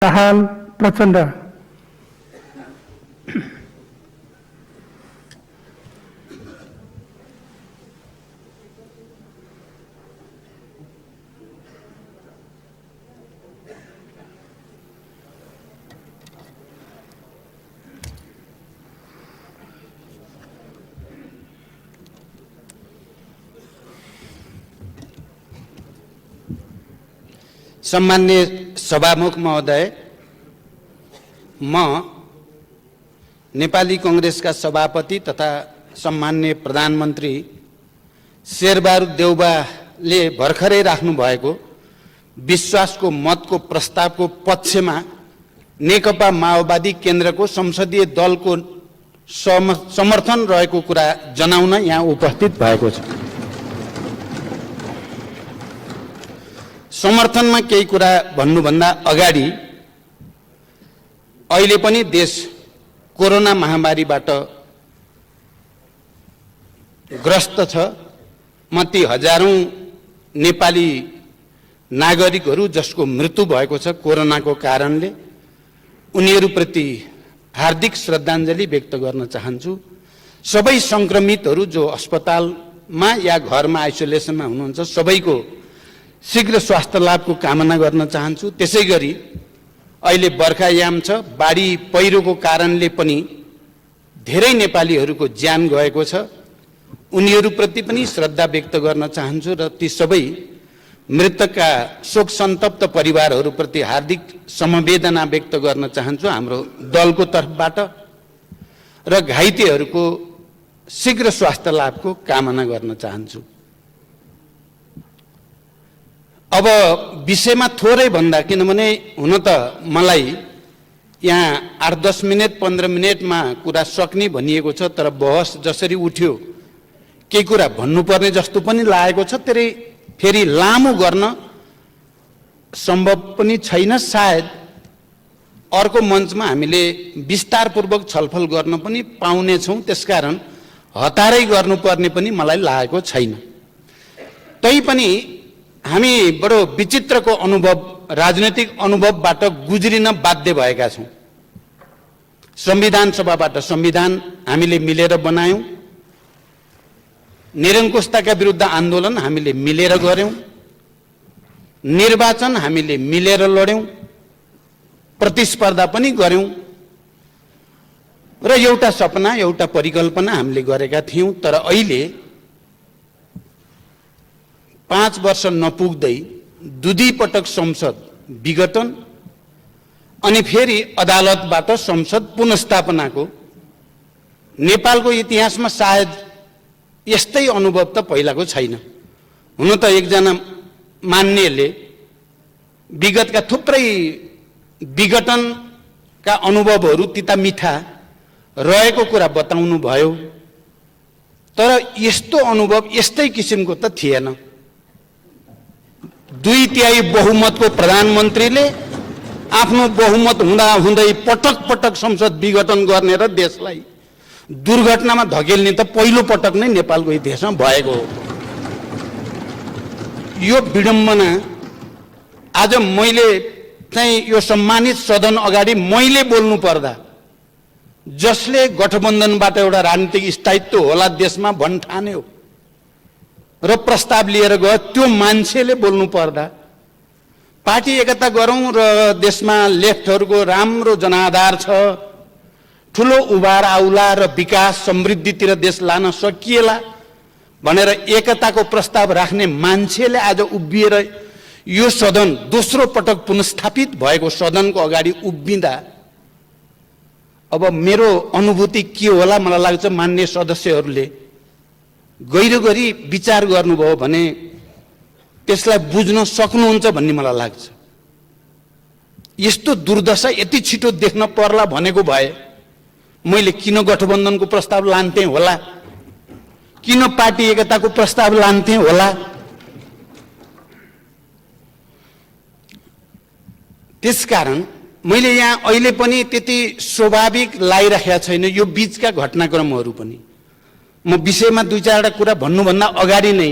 दाहाल प्रचण्ड। सम्माननीय सभामुख महोदय, म नेपाली कांग्रेसका सभापति तथा सम्माननीय प्रधानमन्त्री शेरबहादुर देउवाले भर्खरै राख्नु भएको विश्वासको मतको प्रस्तावको पक्षमा नेकपा माओवादी केन्द्रको संसदीय दलको समर्थन रहेको कुरा जनाउन यहाँ उपस्थित भएको छ। समर्थनमा केही कुरा भन्नुभन्दा अगाडि अहिले पनि देश कोरोना महामारीबाट ग्रस्त छ। म ती हजारौं नेपाली नागरिकहरू जसको मृत्यु भएको छ कोरोनाको कारणले, उनीहरूप्रति हार्दिक श्रद्धाञ्जली व्यक्त गर्न चाहन्छु। सबै संक्रमितहरू जो अस्पतालमा या घरमा आइसोलेसनमा हुनुहुन्छ सबैको शीघ्र स्वास्थ्य लाभको कामना गर्न चाहन्छु। त्यसैगरी अहिले बर्खायाम छ, बाढी पहिरोको कारणले पनि धेरै नेपालीहरूको ज्यान गएको छ, उनीहरूप्रति पनि श्रद्धा व्यक्त गर्न चाहन्छु र ती सबै मृतकका शोक सन्तप्त परिवारहरूप्रति हार्दिक समवेदना व्यक्त गर्न चाहन्छु हाम्रो दलको तर्फबाट र घाइतेहरूको शीघ्र स्वास्थ्य लाभको कामना गर्न चाहन्छु। अब विषयमा थोरै भन्दा, किनभने हुन त मलाई यहाँ 8-10 मिनट 15 मिनटमा कुरा सक्ने भनिएको छ, तर बहस जसरी उठ्यो केही कुरा भन्नुपर्ने जस्तो पनि लागेको छ। त्यसले फेरि लामो गर्न सम्भव पनि छैन। सायद अर्को मञ्चमा हामीले विस्तारपूर्वक छलफल गर्न पनि पाउनेछौँ, त्यसकारण हतारै गर्नुपर्ने पनि मलाई लागेको छैन। तैपनि हामी बडो विचित्रको अनुभव, राजनैतिक अनुभवबाट गुज्रिन बाध्य भएका छौँ। संविधान सभाबाट संविधान हामीले मिलेर बनायौँ, निरङ्कुशताका विरुद्ध आन्दोलन हामीले मिलेर गर्यौँ, निर्वाचन हामीले मिलेर लड्यौँ, प्रतिस्पर्धा पनि गर्यौँ र एउटा सपना, एउटा परिकल्पना हामीले गरेका थियौँ। तर अहिले 5 वर्ष नपुग्दै दुईपटक संसद विघटन अनि फेरि अदालतबाट संसद पुनर्स्थापनाको नेपालको इतिहासमा सायद यस्तै अनुभव त पहिलाको छैन। हुन त एकजना मान्नेले विगतका थुप्रै विघटनका अनुभवहरू तिता मिठा रहेको कुरा बताउनु भयो, तर यस्तो अनुभव यस्तै किसिमको त थिएन। 2/3 बहुमतको प्रधानमन्त्रीले आफ्नो बहुमत हुँदा हुँदै पटक पटक संसद विघटन गर्ने र देशलाई दुर्घटनामा धकेल्ने त पहिलो पटक नै नेपालको इतिहासमा भएको हो। यो विडम्बना आज मैले चाहिँ यो सम्मानित सदन अगाडि मैले बोल्नु पर्दा, जसले गठबन्धनबाट एउटा राजनीतिक स्थायित्व होला देशमा भन्ठान्यो र प्रस्ताव लिएर गयो, त्यो मान्छेले बोल्नु पर्दा पार्टी एकता गरौँ र देशमा लेफ्टहरूको राम्रो जनाधार छ, ठुलो उभार आउला र विकास समृद्धितिर देश लान सकिएला भनेर एकताको प्रस्ताव राख्ने मान्छेले आज उभिएर यो सदन दोस्रो पटक पुनर्स्थापित भएको सदनको अगाडि उभिँदा अब मेरो अनुभूति के होला? मलाई लाग्छ मान्य सदस्यहरूले गहिरो गरी विचार गर्नुभयो भने त्यसलाई बुझ्न सक्नुहुन्छ भन्ने मलाई लाग्छ। यस्तो दुर्दशा यति छिटो देख्न पर्ला भनेको भए मैले किन गठबन्धनको प्रस्ताव लान्थे होला, किन पार्टी एकताको प्रस्ताव लान्थे होला? त्यसकारण मैले यहाँ अहिले पनि त्यति स्वाभाविक लागिराखेका छैन यो बीचका घटनाक्रमहरू पनि। म विषयमा 2-4 कुरा भन्नुभन्दा अगाडि नै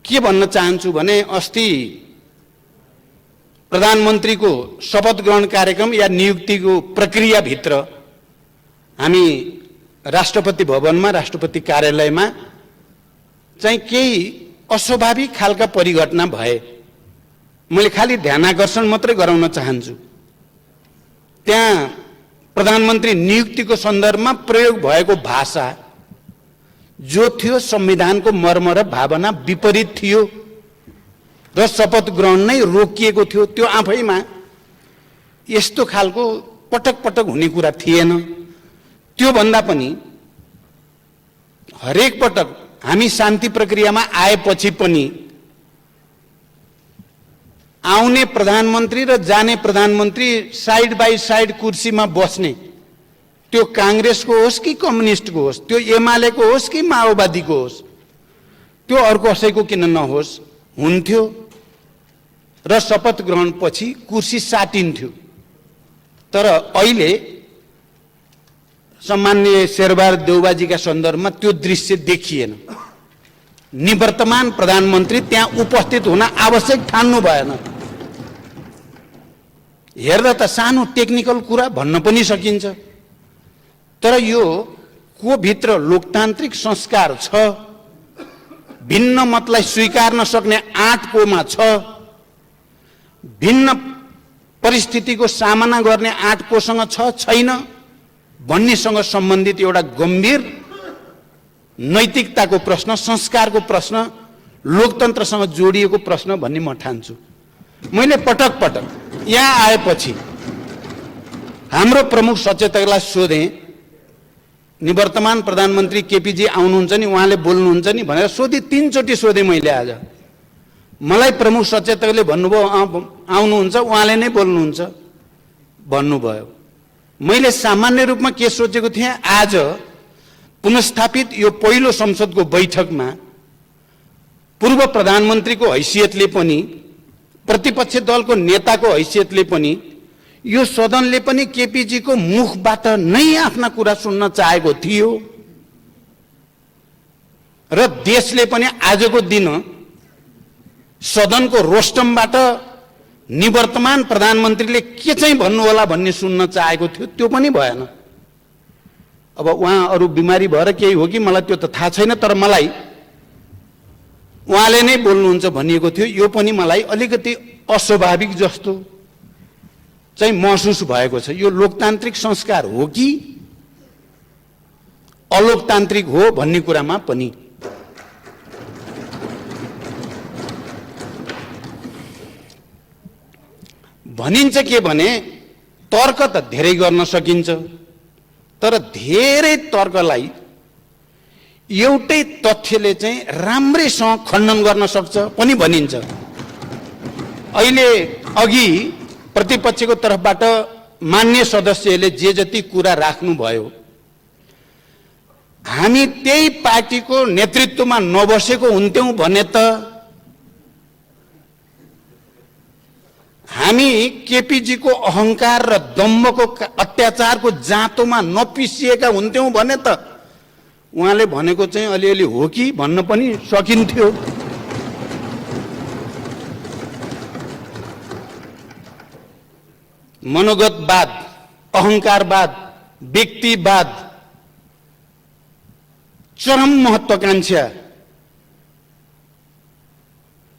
के भन्न चाहन्छु भने अस्ति प्रधानमन्त्रीको शपथ ग्रहण कार्यक्रम या नियुक्तिको प्रक्रियाभित्र हामी राष्ट्रपति भवनमा राष्ट्रपति कार्यालयमा चाहिँ केही अस्वाभाविक खालका परिघटना भए। मैले खाली ध्यानाकर्षण मात्रै गराउन चाहन्छु। त्यहाँ प्रधानमन्त्री नियुक्तिको सन्दर्भमा प्रयोग भएको भाषा जो थियो संविधानको मर्म र भावना विपरीत थियो र शपथ ग्रहण नै रोकिएको थियो। त्यो आफैमा यस्तो खालको पटक पटक हुने कुरा थिएन। त्यो भन्दा पनि हरेक पटक हामी शान्ति प्रक्रियामा आएपछि पनि आउने प्रधानमन्त्री र जाने प्रधानमन्त्री साइड बाई साइड कुर्सीमा बस्ने, त्यो कांग्रेसको होस् कि कम्युनिस्टको होस्, त्यो एमालेको होस् कि माओवादीको होस्, त्यो अर्को कसैको किन नहोस्, हुन्थ्यो र शपथ ग्रहण पछि कुर्सी साटिन्थ्यो। तर अहिले सम्माननीय शेरबहादुर देउबाजीका सन्दर्भमा त्यो दृश्य देखिएन। निवर्तमान प्रधानमन्त्री त्यहाँ उपस्थित हुन आवश्यक ठान्नु भएन। हेर्दा त सानो टेक्निकल कुरा भन्न पनि सकिन्छ, तर यो को भित्र लोकतान्त्रिक संस्कार छ, भिन्न मतलाई स्वीकार नसक्ने आँट कोमा छ, भिन्न परिस्थितिको सामना गर्ने आँट कोसँग छ छैन भन्नेसँग सम्बन्धित एउटा गम्भीर नैतिकताको प्रश्न, संस्कारको प्रश्न, लोकतन्त्रसँग जोडिएको प्रश्न भन्ने म ठान्छु। मैले पटक पटक यहाँ आएपछि हाम्रो प्रमुख सचेतकलाई सोधेँ, निवर्तमान प्रधानमन्त्री केपीजी आउनुहुन्छ नि, उहाँले बोल्नुहुन्छ नि भनेर सोधेँ। 3 चोटि सोधेँ मैले आज। मलाई प्रमुख सचेतकले भन्नुभयो आउनुहुन्छ, उहाँले नै बोल्नुहुन्छ भन्नुभयो। मैले सामान्य रूपमा के सोचेको थिएँ, आज पुनस्थापित यो पहिलो संसदको बैठकमा पूर्व प्रधानमन्त्रीको हैसियतले पनि, प्रतिपक्ष दलको नेताको हैसियतले पनि, यो सदनले पनि केपीजीको मुखबाट नै आफ्ना कुरा सुन्न चाहेको थियो र देशले पनि आजको दिन सदनको रोस्टमबाट निवर्तमान प्रधानमन्त्रीले के चाहिँ भन्नु होला भन्ने सुन्न चाहेको थियो। त्यो पनि भएन। अब उहाँ अरू बिमारी भएर केही हो कि मलाई त्यो त थाहा छैन, तर मलाई उहाँले नै बोल्नुहुन्छ भनिएको थियो। यो पनि मलाई अलिकति अस्वाभाविक जस्तो चाहिँ महसुस भएको छ। यो लोकतान्त्रिक संस्कार हो कि अलोकतान्त्रिक हो भन्ने कुरामा पनि भनिन्छ के भने तर्क त धेरै गर्न सकिन्छ, तर धेरै तर्कलाई एउटै तथ्यले चाहिँ राम्रैसँग खण्डन गर्न सक्छ पनि भनिन्छ। अहिले अघि प्रतिपक्षको तर्फबाट मान्य सदस्यले जे जति कुरा राख्नुभयो, हामी त्यही पार्टीको नेतृत्वमा नबसेको हुन्थ्यौं भने त हामी केपीजीको अहंकार र दम्भको अत्याचारको जाँतोमा नपिसिएका हुन्थ्यौं भने त उहाँले भनेको चाहिँ अलिअलि हो कि भन्न पनि सकिन्थ्यो। मनोगतवाद, अहंकारवाद, व्यक्तिवाद, चरम महत्वाकांक्षा,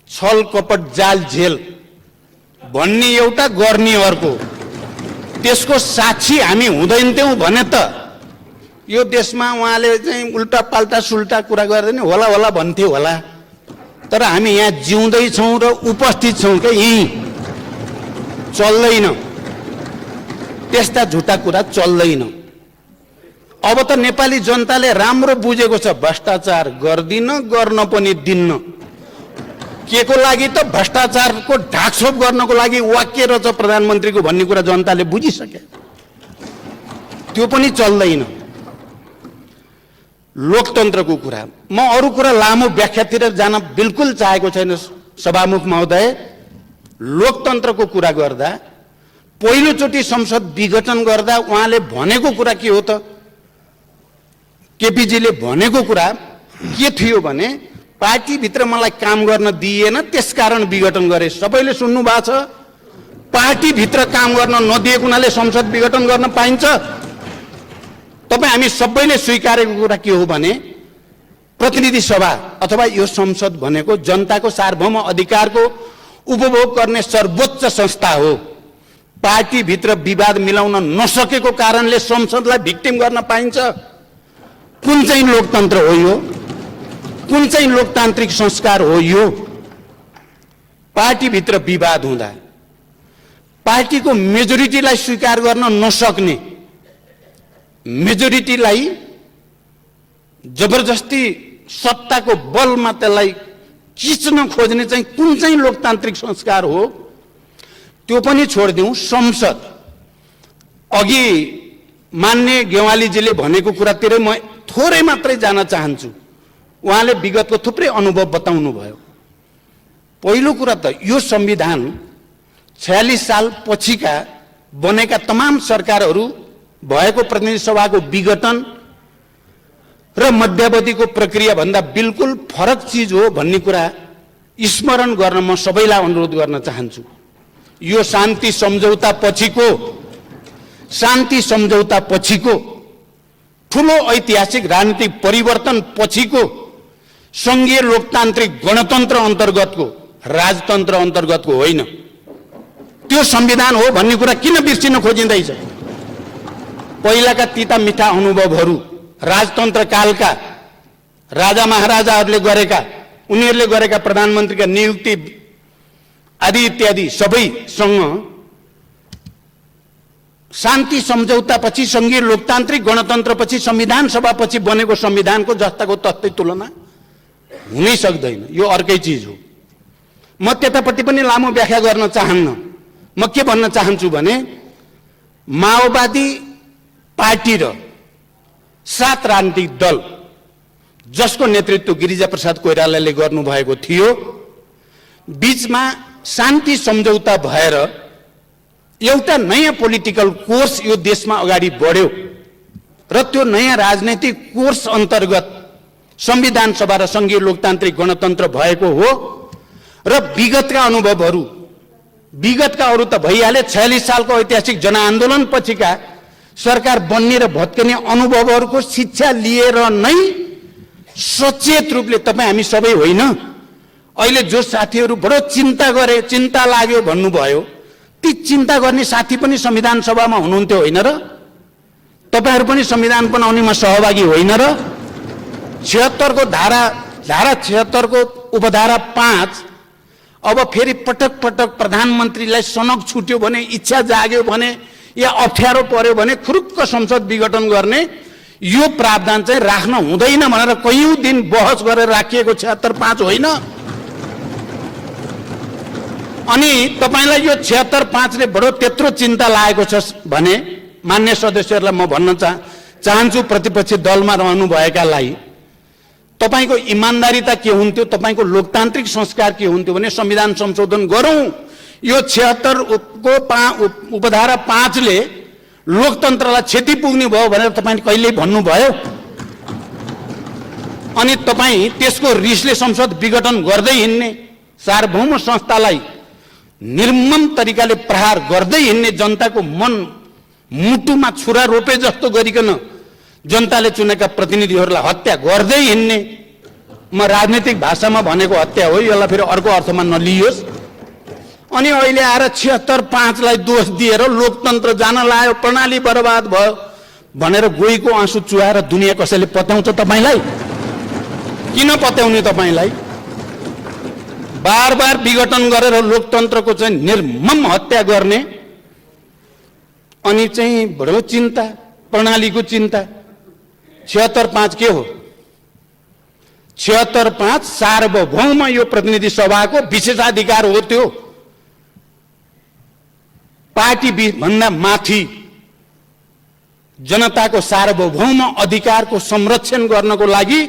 छल कपट जाल झेल भन्ने एउटा गर्ने अर्को, त्यसको साक्षी हामी हुँदैनथ्यौं भने त यो देशमा उहाँले चाहिँ उल्टा पाल्टा सुल्टा कुरा गर्दैन होला होला भन्थे होला। तर हामी यहाँ जिउँदै छौं र उपस्थित छौं के यही चल्दैन, त्यस्ता झुटा कुरा चल्दैन। अब त नेपाली जनताले राम्रो बुझेको छ, भ्रष्टाचार गर्दिन, गर्न पनि दिन्न। के को लागि त भ्रष्टाचारको ढाकछोप गर्नको लागि वाक्य रहेछ प्रधानमन्त्रीको भन्ने कुरा जनताले बुझिसके। त्यो पनि चल्दैन। लोकतन्त्रको कुरा, म अरू कुरा लामो व्याख्यातिर जान बिल्कुल चाहेको छैन सभामुख महोदय। लोकतन्त्रको कुरा गर्दा पहिलोचोटि संसद विघटन गर्दा उहाँले भनेको कुरा के हो त? केपीजीले भनेको कुरा के थियो भने पार्टी भित्र मलाई काम गर्न दिएन त्यसकारण विघटन गरे। सबैले सुन्नु भएको छ। पार्टीभित्र काम गर्न नदिएको हुनाले संसद विघटन गर्न पाइन्छ? तपाईँ हामी सबैले स्वीकारेको कुरा के हो भने प्रतिनिधि सभा अथवा यो संसद भनेको जनताको सार्वभौम अधिकारको उपभोग गर्ने सर्वोच्च संस्था हो। पार्टीभित्र विवाद मिलाउन नसकेको कारणले संसदलाई भिक्टिम गर्न पाइन्छ? कुन चाहिँ लोकतन्त्र हो यो? कुन चाहिँ लोकतान्त्रिक संस्कार हो यो? पार्टीभित्र विवाद हुँदा पार्टीको मेजोरिटीलाई स्वीकार गर्न नसक्ने, मेजोरिटीलाई जबरजस्ती सत्ताको बलमा त्यसलाई खिच्न खोज्ने चाहिँ कुन चाहिँ लोकतान्त्रिक संस्कार हो? त्यो पनि छोडिदिउँ। संसद अघि मान्य गेवालीजीले भनेको कुरातिर म थोरै मात्रै जान चाहन्छु। उहाँले विगतको थुप्रै अनुभव बताउनु भयो। पहिलो कुरा त यो संविधान 46 साल पछिका बनेका तमाम सरकारहरू भएको प्रतिनिधि सभाको विघटन र मध्यावधिको प्रक्रिया भन्दा बिल्कुल फरक चीज हो भन्ने कुरा स्मरण गर्न म सबैलाई अनुरोध गर्न चाहन्छु। यो शान्ति सम्झौता पछिको ठूलो ऐतिहासिक राजनीतिक परिवर्तन पछिको संघीय लोकतान्त्रिक गणतन्त्र अन्तर्गतको, राजतन्त्र अन्तर्गतको होइन। त्यो संविधान हो भन्ने कुरा किन बिर्सिन खोजिँदैछ? पहिलाका तिता मिठा अनुभवहरू राजतन्त्र कालका राजा महाराजाहरूले गरेका, उनीहरूले गरेका प्रधानमन्त्रीका नियुक्ति आदि इत्यादि सबैसँग शान्ति सम्झौतापछि संघीय लोकतान्त्रिक गणतन्त्रपछि संविधान सभापछि बनेको संविधानको जस्ताको तस्तै तुलना हुनै सक्दैन। यो अर्कै चीज हो। म त्यतापट्टि पनि लामो व्याख्या गर्न चाहन्न। म के भन्न चाहन्छु भने माओवादी पार्टी र 7 राजनीतिक दल जसको नेतृत्व गिरिजाप्रसाद कोइरालाले गर्नुभएको थियो, बीचमा शान्ति सम्झौता भएर एउटा नयाँ पोलिटिकल कोर्स यो देशमा अगाडि बढ्यो र त्यो नयाँ राजनैतिक कोर्स अन्तर्गत संविधान सभा र संघीय लोकतान्त्रिक गणतन्त्र भएको हो। र विगतका अनुभवहरू, विगतका अरू त भइहाले, 46 सालको ऐतिहासिक जनआन्दोलन पछिका सरकार बन्ने र भत्कने अनुभवहरूको शिक्षा लिएर नै सचेत रूपले तपाईँ हामी सबै होइन, अहिले जो साथीहरू बडो चिन्ता लाग्यो भन्नुभयो, ती चिन्ता गर्ने साथी पनि संविधान सभामा हुनुहुन्थ्यो होइन र? तपाईहरू पनि संविधान बनाउनेमा सहभागी होइन र? 76 को धारा 76 को उपधारा 5 अब फेरि पटक पटक प्रधानमन्त्रीलाई सनक छुट्यो भने, इच्छा जाग्यो भने या अप्ठ्यारो पर्यो भने खुरुक्क संसद विघटन गर्ने यो प्रावधान चाहिँ राख्न हुँदैन भनेर कयौं दिन बहस गरेर राखिएको 76(5) होइन। अनि तपाईलाई यो 76(5) ले बडो त्यत्रो चिन्ता लागेको छ भने मान्य सदस्यहरूलाई म भन्न चाहन्छु, प्रतिपक्षी दलमा रहनु भएकालाई तपाईको इमानदारीता के हुन्थ्यो, तपाईको लोकतान्त्रिक संस्कार के हुन्थ्यो भने संविधान संशोधन गरौं। यो 76 को उपधारा 5 ले लोकतन्त्रलाई क्षति पुग्ने भयो भनेर तपाईले कहिल्यै भन्नुभयो? अनि तपाई त्यसको रिसले संसद विघटन गर्दै हिँड्ने, सार्वभौम संस्थालाई निर्मम तरिकाले प्रहार गर्दै हिँड्ने, जनताको मन मुटुमा छुरा रोपे जस्तो गरिकन जनताले चुनेका प्रतिनिधिहरूलाई हत्या गर्दै हिँड्ने, म राजनीतिक भाषामा भनेको हत्या हो, यसलाई फेरि अर्को अर्थमा नलियोस्। अनि अहिले आएर 76(5) लाई दोष दिएर लोकतन्त्र जान लाग्यो, प्रणाली बर्बाद भयो भनेर गोहीको आँसु चुहाएर दुनिया कसैले पत्याउँछ तपाईलाई? किन पत्याउने तपाईलाई? बार बार विघटन गरेर लोकतन्त्रको चाहिँ निर्मम हत्या गर्ने, अनि चाहिँ बडो चिन्ता, प्रणालीको चिन्ता। 76(5) के हो? 76(5) सार्वभौम यो प्रतिनिधि सभाको विशेषाधिकार हो। त्यो पार्टी भन्दा माथि जनताको सार्वभौम अधिकारको संरक्षण गर्नको लागि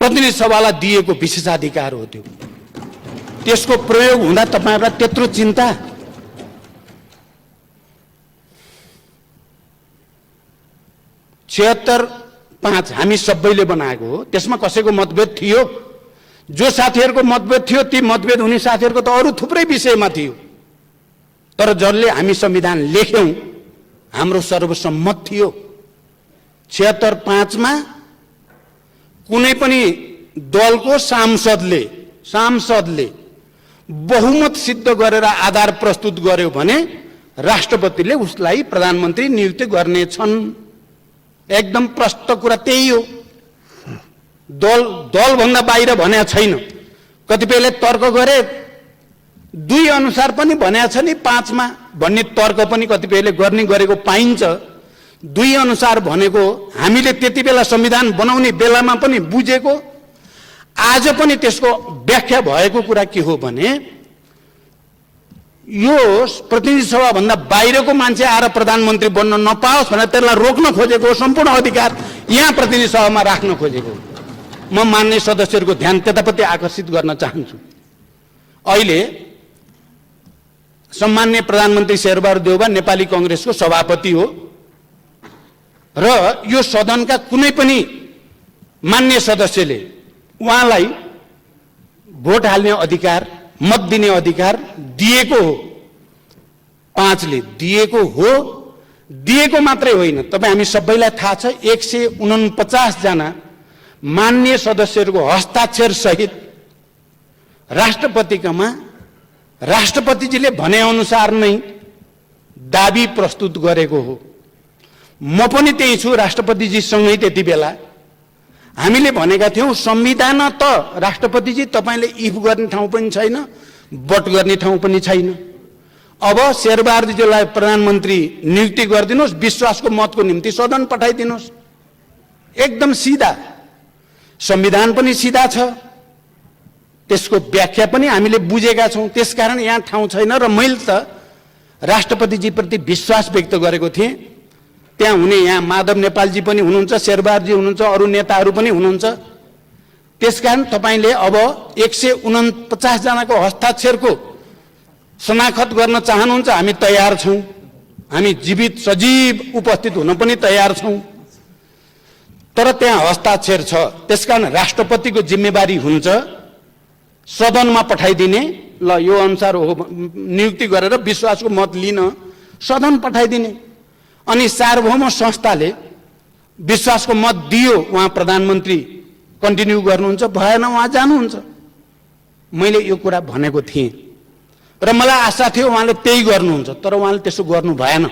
प्रतिनिधि सभालाई दिएको विशेषाधिकार हो। त्यो त्यसको प्रयोग हुँदा तपाईहरुलाई त्यत्रो चिन्ता? छिहत्तर 5 हामी सबैले बनाएको हो। त्यसमा कसैको मतभेद थियो? जो साथीहरुको मतभेद थियो ती मतभेद हुने साथीहरुको त अरु थुप्रै विषयमा थियो। तर जसले हामी संविधान लेख्यौं हाम्रो सर्वसम्मत थियो। 76-5 मा कुनै पनि दलको सांसदले बहुमत सिद्ध गरेर आधार प्रस्तुत गर्यो भने राष्ट्रपतिले उसलाई प्रधानमन्त्री नियुक्त गर्नेछन्। एकदम प्रष्ट कुरा त्यही हो। दल भन्दा बाहिर भनेको छैन। कतिपयले तर्क गरे 2 अनुसार पनि भनेको छ नि 5 मा भन्ने तर्क पनि कतिपयले गर्ने गरेको पाइन्छ। 2 अनुसार भनेको हामीले त्यति बेला संविधान बनाउने बेलामा पनि बुझेको, आज पनि त्यसको व्याख्या भएको कुरा के हो भने यो प्रतिनिधि सभा भन्दा बाहिरको मान्छे आएर प्रधानमन्त्री बन्न नपाओस् भनेर त्यसलाई रोक्न खोजेको सम्पूर्ण अधिकार यहाँ प्रतिनिधि सभामा राख्न खोजेको। म मान्य सदस्यहरूको ध्यान त्यतापट्टि आकर्षित गर्न चाहन्छु। अहिले सम्माननीय प्रधानमन्त्री शेरबहादुर देउवा नेपाली कांग्रेसको सभापति हो र यो सदनका कुनै पनि मान्य सदस्यले उहाँलाई भोट हाल्ने अधिकार, मत दिने अधिकार दिएको हो। 5 ले दिएको हो। दिएको मात्रै होइन, तपाई हामी सबैलाई थाहा छ 149 जना मान्य सदस्यहरूको हस्ताक्षर सहित राष्ट्रपतिकामा राष्ट्रपतिजीले भने अनुसार नै दाबी प्रस्तुत गरेको हो। म पनि त्यही छु राष्ट्रपतिजी सँगै। त्यति बेला हामीले भनेका थियौं संविधान त राष्ट्रपतिजी तपाईले इफ गर्ने ठाउँ पनि छैन, बट गर्ने ठाउँ पनि छैन। अब शेरबहादुरजीलाई प्रधानमन्त्री नियुक्ति गरिदिनुस्, विश्वासको मतको निम्ति सदन पठाइदिनुस्। एकदम सीधा। संविधान पनि सीधा छ, त्यसको व्याख्या पनि हामीले बुझेका छौं। त्यसकारण यहाँ ठाउँ छैन र मैले त राष्ट्रपतिजी प्रति विश्वास व्यक्त गरेको थिएँ। त्यहाँ हुने यहाँ माधव नेपालजी पनि हुनुहुन्छ, शेरबहादुरजी हुनुहुन्छ, अरू नेताहरू पनि हुनुहुन्छ। त्यसकारण तपाईले अब 149 जनाको हस्ताक्षरको शनाखत गर्न चाहनुहुन्छ, हामी तयार छौं। हामी जीवित सजीव उपस्थित हुन पनि तयार छौं। तर त्यहाँ हस्ताक्षर छ, त्यसकारण राष्ट्रपतिको जिम्मेवारी हुन्छ सदनमा पठाइदिने। ल यो अनुसार हो नियुक्ति गरेर विश्वासको मत लिन सदन पठाइदिने। अनि सार्वभौम संस्थाले विश्वासको मत दियो, उहाँ प्रधानमन्त्री कन्टिन्यू गर्नुहुन्छ, भएन उहाँ जानुहुन्छ। मैले यो कुरा भनेको थिएँ र मलाई आशा थियो उहाँले त्यही गर्नुहुन्छ, तर उहाँले त्यसो गर्नु भएन।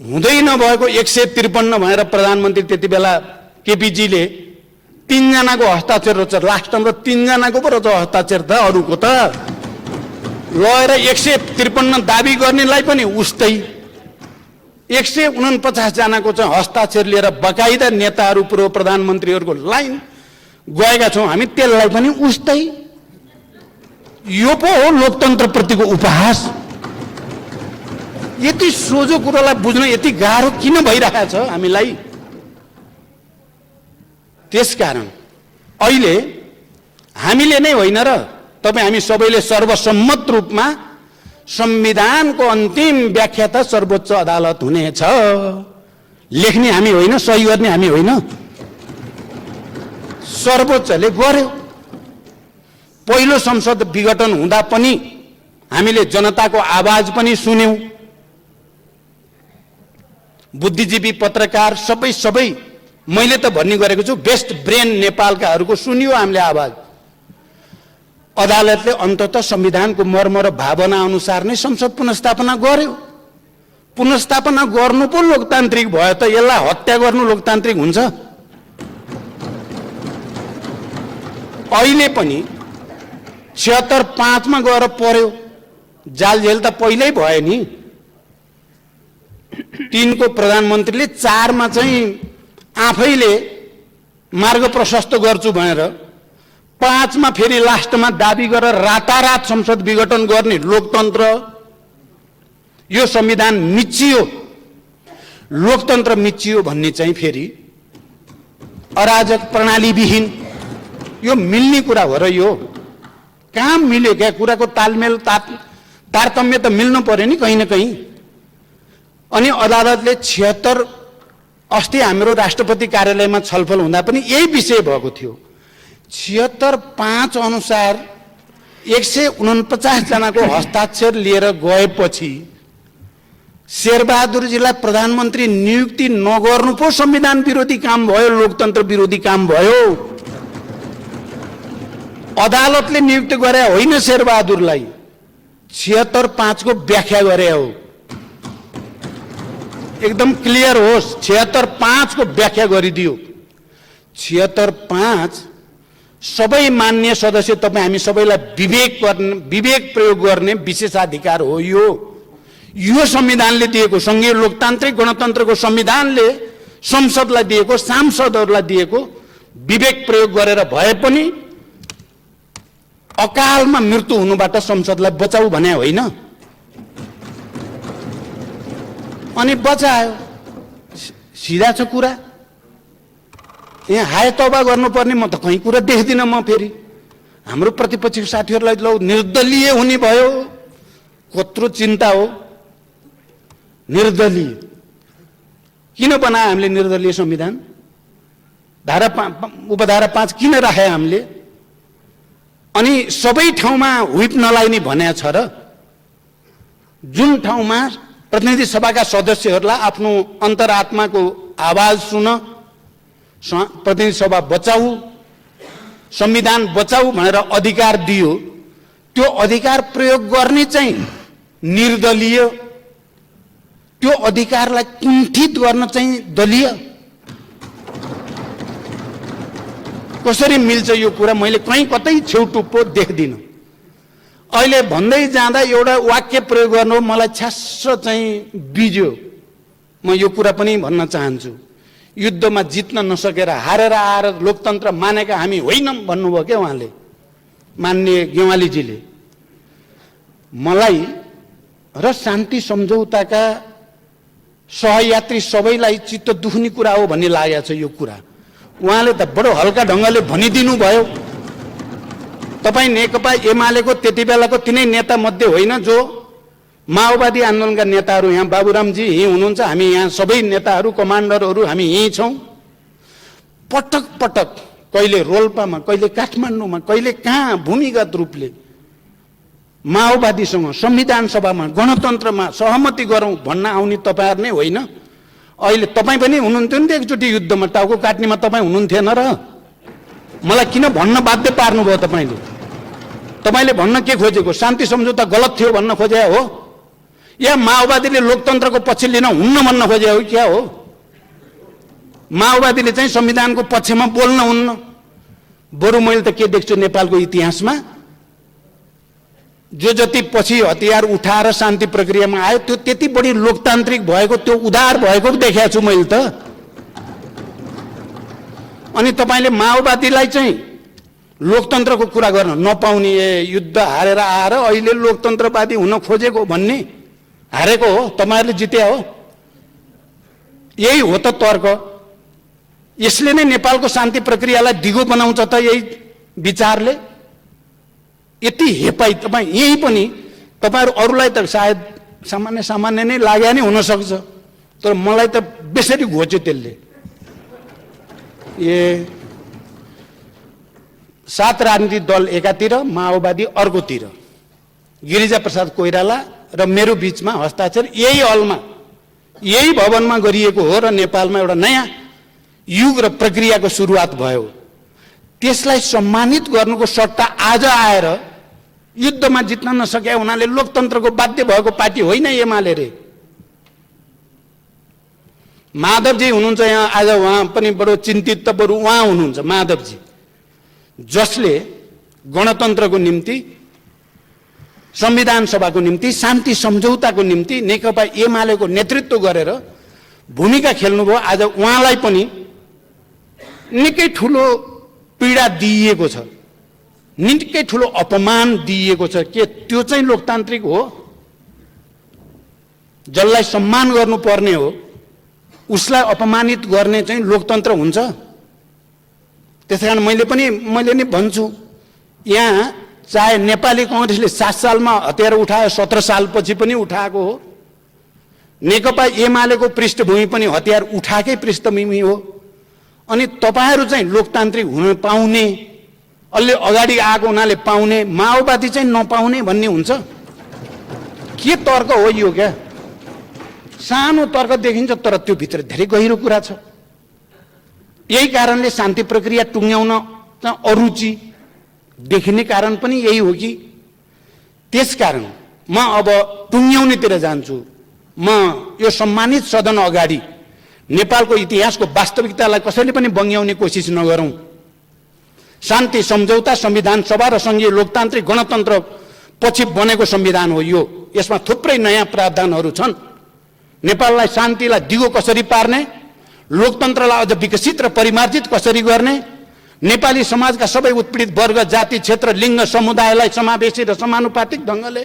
हुँदै नभएको 153 भएर प्रधानमन्त्री त्यति बेला केपीजीले 3 जनाको हस्ताक्षर रहेछ। लास्टमा त 3 जनाको पो रहेछ हस्ताक्षर, त अरूको त लगेर 153 दाबी गर्नेलाई पनि उस्तै। 149 जनाको चाहिँ हस्ताक्षर लिएर बकाइदा नेताहरू पूर्व प्रधानमन्त्रीहरूको लाइन गएका छौं हामी, त्यसलाई पनि उस्तै। यो पो हो लोकतन्त्रप्रतिको उपहास। यति सोझो कुरालाई बुझ्न यति गाह्रो किन भइरहेको छ हामीलाई? त्यसकारण अहिले हामीले नै होइन र तपाई हामी सबैले सर्वसम्मत रूपमा संविधानको अन्तिम व्याख्या त सर्वोच्च अदालत हुनेछ। लेख्ने हामी होइन, सही गर्ने हामी होइन, सर्वोच्चले गर्यो। पहिलो संसद विघटन हुँदा पनि हामीले जनताको आवाज पनि सुन्यौं। बुद्धिजीवी, पत्रकार सबै मैले त भन्ने गरेको छु, बेस्ट ब्रेन नेपालकाहरूको सुनियो हामीले आवाज। अदालतले अन्ततः संविधानको मर्म र भावना अनुसार नै संसद पुनर्स्थापना गर्यो। पुनर्स्थापना गर्नु पो लोकतान्त्रिक भयो त यसलाई हत्या गर्नु लोकतान्त्रिक हुन्छ? अहिले पनि 76-5 मा गएर पर्यो। जालझेल त पहिल्यै भयो नि। 3 को प्रधानमन्त्रीले 4 मा चाहिँ आफैले मार्ग प्रशस्त गर्छु भनेर 5 मा फेरि लास्टमा दाबी गरेर रातारात संसद विघटन गर्ने लोकतन्त्र। यो संविधान मिचियो, लोकतन्त्र मिचियो भन्ने चाहिँ फेरि अराजक प्रणाली विहीन। यो मिल्ने कुरा हो र यो कहाँ मिल्यो? क्या कुराको तालमेल तारतम्य त मिल्नु पर्यो नि कहीं न कहीं। अनि अदालतले 76 अस्ति हाम्रो राष्ट्रपति कार्यालयमा छलफल हुँदा पनि यही विषय भएको थियो। 76-5 अनुसार 149 जनाको हस्ताक्षर लिएर गएपछि शेरबहादुरजीलाई प्रधानमन्त्री नियुक्ति नगर्नु पो संविधान विरोधी काम भयो, लोकतन्त्र विरोधी काम भयो। अदालतले नियुक्ति गरे होइन शेरबहादुरलाई, 76(5) को व्याख्या गरे हो। एकदम क्लियर होस्, 76(5) को व्याख्या गरिदियो। 76(5) सबै मान्य सदस्य तपाईं हामी सबैलाई विवेक प्रयोग गर्ने विशेषाधिकार हो। यो संविधानले दिएको, संघीय लोकतान्त्रिक गणतन्त्रको संविधानले संसदलाई दिएको, सांसदहरूलाई दिएको विवेक प्रयोग गरेर भए पनि अकालमा मृत्यु हुनुबाट संसदलाई बचाऊ भने होइन। अनि बचायो, सिधा छ कुरा। यहाँ हाय तौबा गर्नुपर्ने म त कहीँ कुरा देख्दिनँ। म फेरि हाम्रो प्रतिपक्षीको साथीहरूलाई लौ निर्दलीय हुने भयो, कत्रो चिन्ता हो। निर्दलीय किन बनायो हामीले? निर्दलीय संविधान उपधारा 5 किन राखे हामीले? अनि सबै ठाउँमा व्हिप नलाइने भनेको छ र? जुन ठाउँमा प्रतिनिधि सभाका सदस्यहरूलाई आफ्नो अन्तरात्माको आवाज सुन, प्रतिनिधि सभा बचाऊ, संविधान बचाऊ भनेर अधिकार दियो, त्यो अधिकार प्रयोग गर्ने चाहिँ निर्दलीय, त्यो अधिकारलाई कुण्ठित गर्न चाहिँ दलीय। कसरी मिल्छ यो कुरा? मैले कहीँ कतै छेउटुप्पो देख्दिनँ। अहिले भन्दै जाँदा एउटा वाक्य प्रयोग गर्नु मलाई छ्यास्स चाहिँ बिज्यो। म यो कुरा पनि भन्न चाहन्छु, युद्धमा जित्न नसकेर हारेर आएर लोकतन्त्र मानेका हामी होइनौँ भन्नुभयो क्या उहाँले, माननीय गेवालीजीले। मलाई र शान्ति सम्झौताका सहयात्री सबैलाई चित्त दुख्ने कुरा हो भन्ने लागेको छ यो कुरा। उहाँले त बडो हल्का ढङ्गले भनिदिनु भयो। तपाईँ नेकपा एमालेको त्यति बेलाको तिनै नेता मध्ये होइन जो माओवादी आन्दोलनका नेताहरू, यहाँ बाबुरामजी यहीँ हुनुहुन्छ, हामी यहाँ सबै नेताहरू कमान्डरहरू हामी यहीँ छौँ। पटक पटक कहिले रोल्पामा, कहिले काठमाडौँमा, कहिले कहाँ भूमिगत रूपले माओवादीसँग संविधान सभामा गणतन्त्रमा सहमति गरौँ भन्न आउने तपाईँहरू नै होइन? अहिले तपाईँ पनि हुनुहुन्थ्यो नि त एकचोटि युद्धमा, टाउको काट्नेमा तपाईँ हुनुहुन्थेन र? मलाई किन भन्न बाध्य पार्नुभयो तपाईँले? तपाईँले भन्न के खोजेको? शान्ति सम्झौता गलत थियो भन्न खोजे हो, या माओवादीले लोकतन्त्रको पक्ष लिन हुन्न भन्न खोजे हो? क्या हो? माओवादीले चाहिँ संविधानको पक्षमा बोल्न हुन्न। बरु मैले त के देख्छु नेपालको इतिहासमा, जो जति पछि हतियार उठाएर शान्ति प्रक्रियामा आयो त्यो त्यति बढी लोकतान्त्रिक भएको, त्यो उदार भएको देखेको छु मैले त। अनि तपाईँले माओवादीलाई चाहिँ लोकतन्त्रको कुरा गर्न नपाउने, युद्ध हारेर आएर अहिले लोकतन्त्रवादी हुन खोजेको भन्ने, हारेको हो, तपाईँहरूले जिते हो। यही हो त तर्क। यसले नै नेपालको शान्ति प्रक्रियालाई दिगो बनाउँछ त यही विचारले। यति हेपाई तपाईँ यही पनि, तपाईँहरू अरूलाई त सायद सामान्य नै लाग्या नै हुनसक्छ, तर मलाई त बेसरी घोच्यो त्यसले। 7 राजनीतिक दल एकातिर, माओवादी अर्कोतिर, गिरिजाप्रसाद कोइराला र मेरो बीचमा हस्ताक्षर यही हलमा, यही भवनमा गरिएको हो र नेपालमा एउटा नयाँ युग र प्रक्रियाको सुरुवात भयो। त्यसलाई सम्मानित गर्नुको सट्टा आज आएर युद्धमा जित्न नसके हुनाले लोकतन्त्रको बाध्य भएको पार्टी होइन एमाले रे। माधवजी हुनुहुन्छ यहाँ आज, उहाँ पनि बडो चिन्तित त बरु उहाँ हुनुहुन्छ, माधवजी, जसले गणतन्त्रको निम्ति, संविधान सभाको निम्ति, शान्ति सम्झौताको निम्ति नेकपा एमालेको नेतृत्व गरेर भूमिका खेल्नुभयो। आज उहाँलाई पनि निकै ठुलो पीडा दिइएको छ, निकै ठुलो अपमान दिइएको छ। के त्यो चाहिँ लोकतान्त्रिक हो? जसलाई सम्मान गर्नुपर्ने हो उसलाई अपमानित गर्ने चाहिँ लोकतन्त्र हुन्छ? त्यसैकारण मैले नि भन्छु, यहाँ चाहे नेपाली कांग्रेसले 7 सालमा हतियार उठायो, 17 सालपछि पनि उठाएको हो। नेकपा एमालेको पृष्ठभूमि पनि हतियार उठाएकै पृष्ठभूमि हो। अनि तपाईहरु चाहिँ लोकतान्त्रिक हुन पाउने अलि अगाडि आएको हुनाले पाउने, माओवादी चाहिँ नपाउने भन्ने हुन्छ? के तर्क हो यो? क्या सानो तर्क देखिन्छ, तर त्यो भित्र धेरै गहिरो कुरा छ। यही कारणले शान्ति प्रक्रिया टुङ्ग्याउन अरुचि देखिने कारण पनि यही हो कि त्यसकारण म अब टुङ्ग्याउनेतिर जान्छु। म यो सम्मानित सदन अगाडि नेपालको इतिहासको वास्तविकतालाई कसैले पनि बङ्ग्याउने कोसिस नगरौं। शान्ति सम्झौता संविधान सभा र संघीय लोकतान्त्रिक गणतन्त्र पछि बनेको संविधान हो यो। यसमा थुप्रै नयाँ प्रावधानहरू छन्। नेपाललाई शान्तिलाई दिगो कसरी पार्ने, लोकतन्त्रलाई अझ विकसित र परिमार्जित कसरी गर्ने, नेपाली समाजका सबै उत्पीडित वर्ग, जाति, क्षेत्र, लिङ्ग, समुदायलाई समावेशी र समानुपातिक ढङ्गले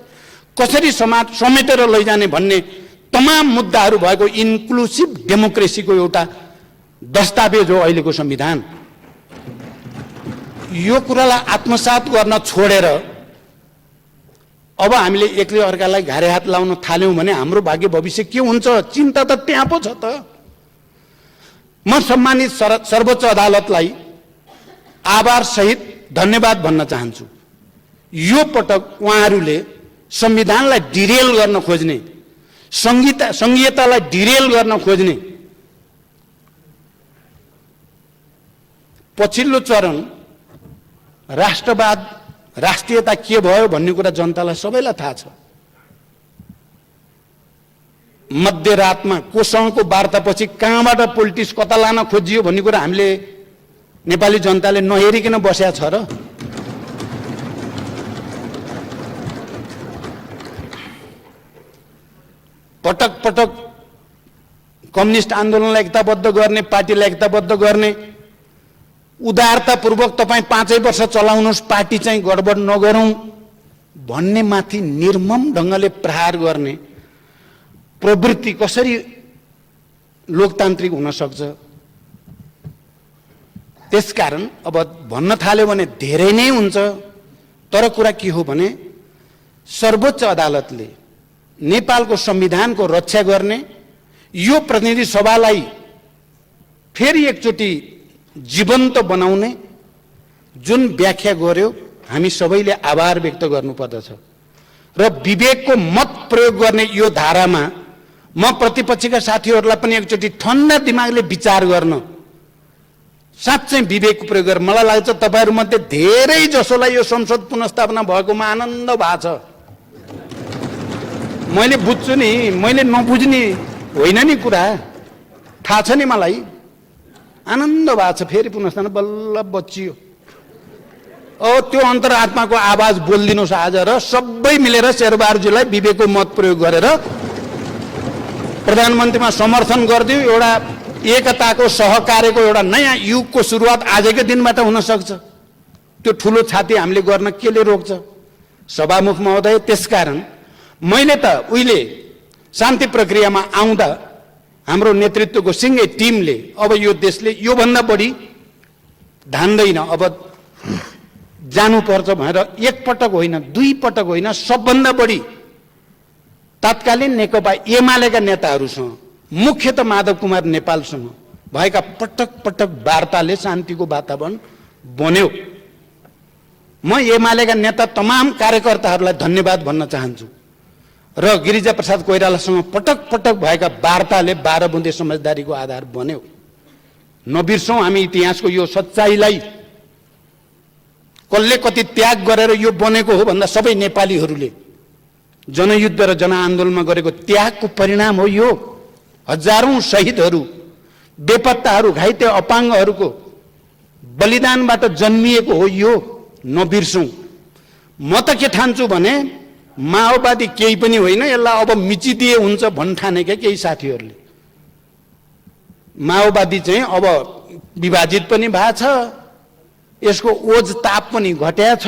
कसरी समाज समेटेर लैजाने भन्ने तमाम मुद्दाहरू भएको इन्क्लुसिभ डेमोक्रेसीको एउटा दस्तावेज हो अहिलेको संविधान। यो कुरालाई आत्मसात गर्न छोडेर अब हामीले एकले अर्कालाई घारे हात लाउन थाल्यौं भने हाम्रो भाग्य भविष्य के हुन्छ? चिन्ता त त्यहाँ पो छ त। म सम्मानित सर्वोच्च अदालतलाई आभार सहित धन्यवाद भन्न चाहन्छु। यो पटक उहाँहरूले संविधानलाई डिरेल गर्न खोज्ने, संघीयतालाई डिरेल गर्न खोज्ने पछिल्लो चरण राष्ट्रवाद, राष्ट्रियता के भयो भन्ने कुरा जनतालाई सबैलाई थाहा छ। मध्यरातमा कोसँगको वार्तापछि कहाँबाट पोलिटिक्स कता लान खोजियो भन्ने कुरा हामीले नेपाली जनताले नहेरिकन बस्या छ र। पटक पटक कम्युनिस्ट आन्दोलनलाई एकताबद्ध गर्ने, पार्टीलाई एकताबद्ध गर्ने, उदारतापूर्वक तपाईँ 5 वर्ष चलाउनुहोस्, पार्टी चाहिँ गडबड नगरौं भन्ने माथि निर्मम ढङ्गले प्रहार गर्ने प्रवृत्ति कसरी लोकतान्त्रिक हुन सक्छ? त्यसकारण अब भन्न थाल्यो भने धेरै नै हुन्छ। तर कुरा के हो भने सर्वोच्च अदालतले नेपालको संविधानको रक्षा गर्ने, यो प्रतिनिधि सभालाई फेरि एकचोटि जीवन्त बनाउने जुन व्याख्या गर्यो, हामी सबैले आभार व्यक्त गर्नुपर्दछ। र विवेकको मत प्रयोग गर्ने यो धारामा म प्रतिपक्षका साथीहरूलाई पनि एकचोटि ठन्डा दिमागले विचार गर्न, साँच्चै विवेक प्रयोग गरेर, मलाई लाग्छ तपाईहरुमध्ये धेरै जसोलाई यो संसद पुनर्स्थापना भएकोमा आनन्द भएको छ। मैले बुझ्छु नि, मैले नबुझ्ने होइन नि कुरा, थाहा छ नि मलाई। आनन्द भएको छ, फेरि पुनर्स्थापना बल्ल बचियो। त्यो अन्तरात्माको आवाज बोलिदिनुहोस् आज, र सबै मिलेर शेरबहादुरजीलाई विवेकको मत प्रयोग गरेर प्रधानमन्त्रीमा समर्थन गरिदियो। एउटा एकताको, सहकार्यको एउटा नयाँ युगको सुरुवात आजकै दिनबाट हुन सक्छ। त्यो ठुलो छाती हामीले गर्न केले रोक्छ? सभामुख महोदय, त्यसकारण मैले त उहिले शान्ति प्रक्रियामा आउँदा हाम्रो नेतृत्वको सिंगै टिमले अब यो देशले योभन्दा बढी धान्दैन, अब जानुपर्छ भनेर एकपटक होइन, 2 पटक होइन, सबभन्दा बढी तत्कालीन नेकपा एमालेका नेताहरूसँग, मुख्यतः माधव कुमार नेपालसँग भएका पटक पटक वार्ताले शान्तिको वातावरण बन्यो। म एमालेका नेता तमाम कार्यकर्ताहरूलाई धन्यवाद भन्न चाहन्छु। र गिरिजा प्रसाद कोइरालासँग पटक पटक भएका वार्ताले 12 बुँदे समझदारीको आधार बन्यो। नबिर्सौं हामी इतिहासको यो सच्चाइलाई। कसले कति त्याग गरेर यो बनेको हो भन्दा सबै नेपालीहरूले जनयुद्ध र जनआन्दोलनमा गरेको त्यागको परिणाम हो यो। हजारौं शहीदहरू, बेपत्ताहरू, घाइते अपाङ्गहरूको बलिदानबाट जन्मिएको हो यो, नबिर्सौं। म त के ठान्छु भने माओवादी केही पनि होइन, यसलाई अब मिचिदिए हुन्छ भन्ठानेका केही साथीहरूले। माओवादी चाहिँ अब विभाजित पनि भएको छ, यसको ओज ताप पनि घट्या छ,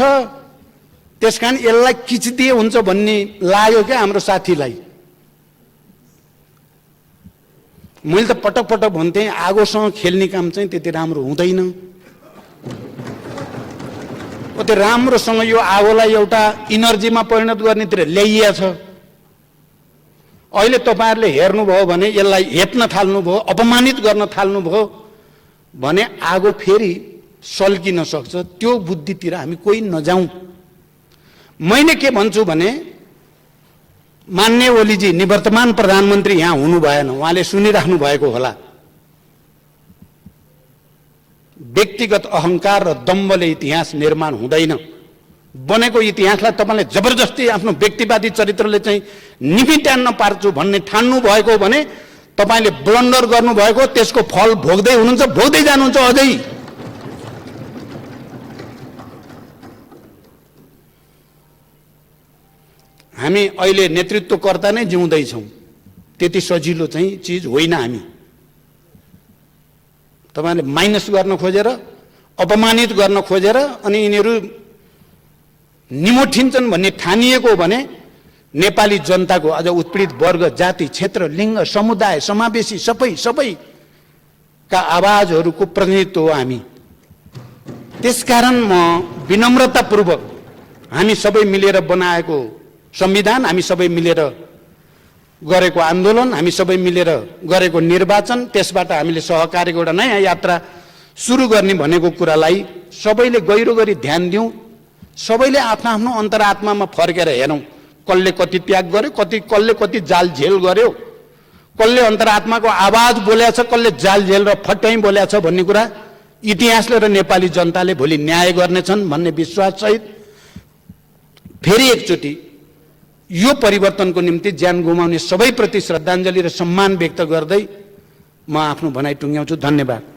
त्यसकारण यसलाई किचिदिए हुन्छ भन्ने लाग्यो क्या हाम्रो साथीलाई। मैले त पटक पटक भन्थे, आगोसँग खेल्ने काम चाहिँ त्यति राम्रो हुँदैन। त्यो राम्रोसँग यो आगोलाई एउटा इनर्जीमा परिणत गर्नेतिर ल्याइया छ। अहिले तपाईहरुले हेर्नुभयो भने यसलाई हेप्न थाल्नुभयो, अपमानित गर्न थाल्नुभयो भने आगो फेरि सल्किन सक्छ त्यो बुद्धितिर हामी कोही नजाउँ। मैले के भन्छु भने मान्य ओलीजी निवर्तमान प्रधानमन्त्री यहाँ हुनु भएन, उहाँले सुनिराख्नु भएको होला। व्यक्तिगत अहंकार र दम्बले इतिहास निर्माण हुँदैन। बनेको इतिहासलाई तपाईले जबरजस्ती आफ्नो व्यक्तिवादी चरित्रले चाहिँ निमिटान्न पार्छु भन्ने ठान्नु भएको भने तपाईले ब्लन्डर गर्नु भएको, त्यसको फल भोग्दै हुनुहुन्छ, भोग्दै जानुहुन्छ अझै। हामी अहिले नेतृत्वकर्ता नै जिउँदै छौं, त्यति सजिलो चाहिँ चीज होइन। हामी तपाईले माइनस गर्न खोजेर, अपमानित गर्न खोजेर अनि यिनीहरू निमोठिन्छन् भन्ने ठानिएको भने नेपाली जनताको अझ उत्पीडित वर्ग, जाति, क्षेत्र, लिङ्ग, समुदाय, समावेशी सबैका आवाजहरूको प्रतिनिधित्व हो हामी। त्यसकारण म विनम्रतापूर्वक हामी सबै मिलेर बनाएको संविधान, हामी सबै मिलेर गरेको आन्दोलन, हामी सबै मिलेर गरेको निर्वाचन, त्यसबाट हामीले सहकार्यको एउटा नयाँ यात्रा सुरु गर्ने भनेको कुरालाई सबैले गहिरो गरी ध्यान दिउँ। सबैले आफ्नो आफ्नो अन्तरात्मामा फर्केर हेरौँ, कसले कति त्याग गर्यो, कसले कति जाल झेल गर्यो, कसले अन्तरात्माको आवाज बोलेको छ, कसले जाल झेल र फट्टै बोलेको छ भन्ने कुरा इतिहासले र नेपाली जनताले भोलि न्याय गर्नेछन् भन्ने विश्वाससहित फेरि एकचोटि यो परिवर्तनको निम्ति ज्यान गुमाउने सबैप्रति श्रद्धाञ्जली र सम्मान व्यक्त गर्दै म आफ्नो भनाइ टुङ्ग्याउँछु। धन्यवाद।